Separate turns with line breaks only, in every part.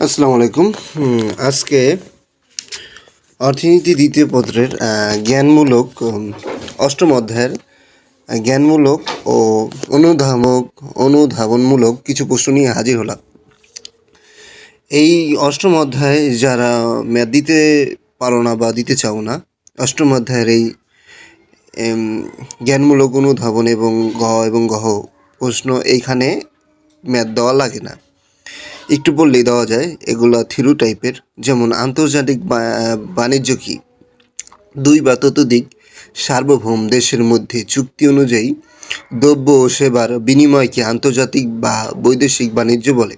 আসসালামু আলাইকুম। আজকে অর্থনীতি দ্বিতীয় পত্রের জ্ঞানমূলক অষ্টম অধ্যায়ের জ্ঞানমূলক ও অনুধাবনমূলক কিছু প্রশ্ন নিয়ে হাজির হলাম। এই অষ্টম অধ্যায়ে যারা ম্যাথ দিতে পারো না বা দিতে চাও না, অষ্টম অধ্যায়ের এই জ্ঞানমূলক অনুধাবন এবং গহ প্রশ্ন এইখানে ম্যাথ দেওয়া লাগে না, একটু বললেই দেওয়া যায়। এগুলো থিরু টাইপের, যেমন আন্তর্জাতিক বাণিজ্য কি? দুই বা ততোধিক সার্বভৌম দেশের মধ্যে চুক্তি অনুযায়ী দ্রব্য ও সেবার বিনিময়কে আন্তর্জাতিক বা বৈদেশিক বাণিজ্য বলে।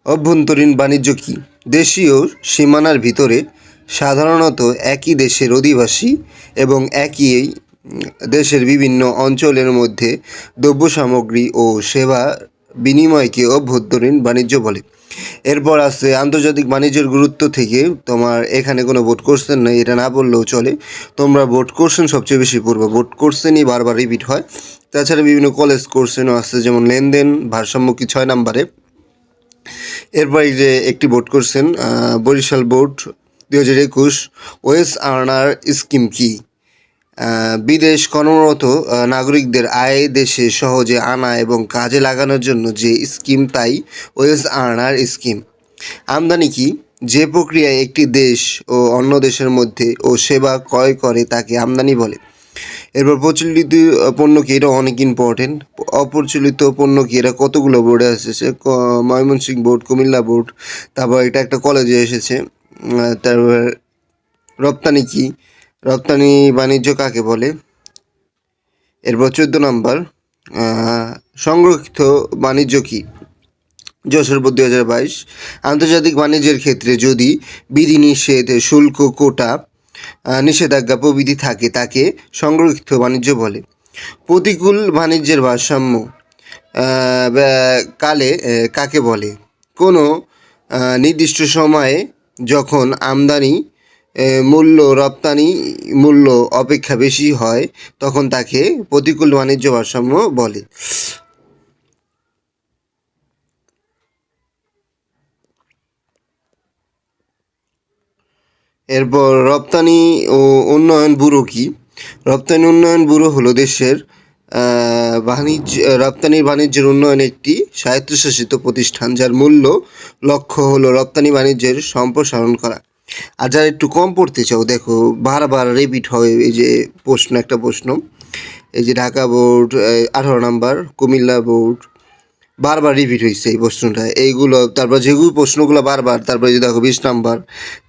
অভ্যন্তরীণ বাণিজ্য কি? দেশীয় সীমানার ভিতরে সাধারণত একই দেশের অধিবাসী এবং একই দেশের বিভিন্ন অঞ্চলের মধ্যে দ্রব্য সামগ্রী ও সেবা বিনিময়কে অভ্যন্তরীণ বাণিজ্য বলে। এরপর আছে আন্তর্জাতিক বাণিজ্যের গুরুত্ব থেকে। তোমার এখানে কোনো বোর্ড কোশ্চেন নেই, এটা না বললেও চলে। তোমরা বোর্ড কোশ্চেন সবচেয়ে বেশি পড়বে, বোর্ড কোশ্চেনই বারবার রিপিট হয়। তাছাড়া বিভিন্ন কলেজ কোশ্চেনও আছে, যেমন লেনদেন ভারসাম্য কি 6 নম্বরে। এরপর যে একটি board question, Barishal board 2021, wage earner scheme কি? বিদেশ কর্মরত নাগরিকদের আয় দেশে সহজে আনা এবং কাজে লাগানোর জন্য যে স্কিম, তাই ওয়েজ আর্নার স্কিম। আমদানি কি? যে প্রক্রিয়ায় একটি দেশ ও অন্য দেশের মধ্যে ও সেবা ক্রয় করে তাকে আমদানি বলে। এরপর প্রচলিত পণ্য কি? এটা অনেক ইম্পর্টেন্ট। অপ্রচলিত পণ্য কি? এটা কতগুলো বোর্ডে এসেছে, ময়মনসিংহ বোর্ড, কুমিল্লা বোর্ড, তারপর এটা একটা কলেজে এসেছে। তারপর রপ্তানি কি? রপ্তানি বাণিজ্য কাকে বলে? এরপর 14 নম্বর, সংরক্ষিত বাণিজ্য কি? যশোর বোর্ড 2022, আন্তর্জাতিক বাণিজ্যের ক্ষেত্রে যদি বিধিনিষেধ, শুল্ক, কোটা, নিষেধাজ্ঞা প্রভৃতি থাকে তাকে সংরক্ষিত বাণিজ্য বলে। প্রতিকূল বাণিজ্যের ভারসাম্য কালে কাকে বলে? কোনো নির্দিষ্ট সময়ে যখন আমদানি মূল্য রপ্তানি মূল্য অপেক্ষা বেশি হয় তখন তাকে প্রতিকূল বাণিজ্য ভারসাম্য বলে। এরপর রপ্তানি ও উন্নয়ন ব্যুরো কি? রপ্তানি উন্নয়ন ব্যুরো হলো দেশের রপ্তানি বাণিজ্যের উন্নয়নের একটি স্বায়ত্তশাসিত প্রতিষ্ঠান, যার মূল্য লক্ষ্য হলো রপ্তানি বাণিজ্যের সম্প্রসারণ করা। আর যারা একটু কম পড়তে চাও, দেখো বারবার রিপিট হয় এই যে একটা প্রশ্ন, এই যে ঢাকা বোর্ড 18 নম্বর, কুমিল্লা বোর্ড, বারবার রিপিট হয়েছে এই প্রশ্নটা, এইগুলো। তারপর যেগুলো প্রশ্নগুলো বারবার, তারপরে যে দেখো 20 নাম্বার,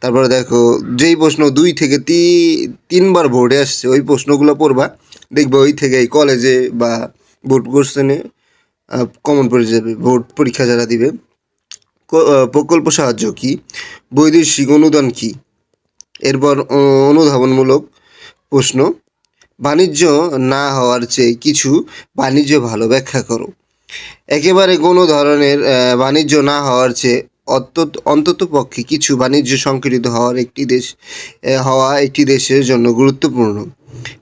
তারপরে দেখো যেই প্রশ্ন 2 থেকে 3বার বোর্ডে আসছে ওই প্রশ্নগুলো পড়বা, দেখবো ওই থেকে এই কলেজে বা বোর্ড কোশ্চেনে কমন পড়ে যাবে বোর্ড পরীক্ষা যারা দিবে। প্রকল্প সাহায্য কি? বৈদেশিক অনুদান কি? এরপর অনুধাবনমূলক প্রশ্ন, বাণিজ্য না হওয়ার চেয়ে কিছু বাণিজ্য ভালো, ব্যাখ্যা করো। একেবারে কোনো ধরনের বাণিজ্য না হওয়ার চেয়ে অন্তত পক্ষে কিছু বাণিজ্য সংকীর্ণ হওয়া একটি দেশের জন্য গুরুত্বপূর্ণ।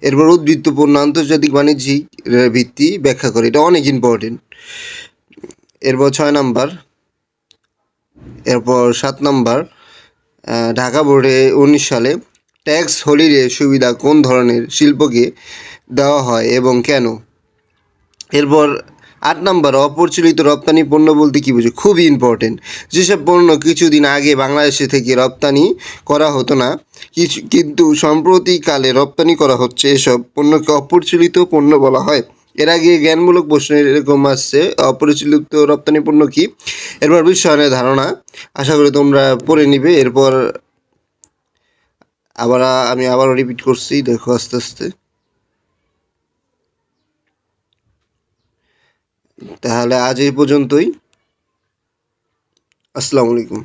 এরপর উদ্বৃত্তপূর্ণ আন্তর্জাতিক বাণিজ্যিক ভিত্তি ব্যাখ্যা করে, এটা অনেক ইম্পর্টেন্ট। এরপর 6 নাম্বার। এরপর 7 নাম্বার, ঢাকা বোর্ডে 19 সালে ট্যাক্স হলিডে সুবিধা কোন ধরনের শিল্পকে দেওয়া হয় এবং কেন? এরপর 8 নাম্বার, অপ্রচলিত রপ্তানি পণ্য বলতে কী বুঝো? খুবই ইম্পর্টেন্ট। যেসব পণ্য কিছুদিন আগে বাংলাদেশে থেকে রপ্তানি করা হতো না কিন্তু সম্প্রতিকালে রপ্তানি করা হচ্ছে, এসব পণ্যকে অপ্রচলিত পণ্য বলা হয়। এর আগে জ্ঞানমূলক প্রশ্ন এরকম আসছে, অপ্রচলিত রপ্তানি পণ্য কী? এরপর বিশ্বায়নের ধারণা, আশা করি তোমরা পড়ে নিবে। এরপর আমি আবারও রিপিট করছি, দেখো আস্তে আস্তে। তাহলে আজ এই পর্যন্তই। আসসালামু আলাইকুম।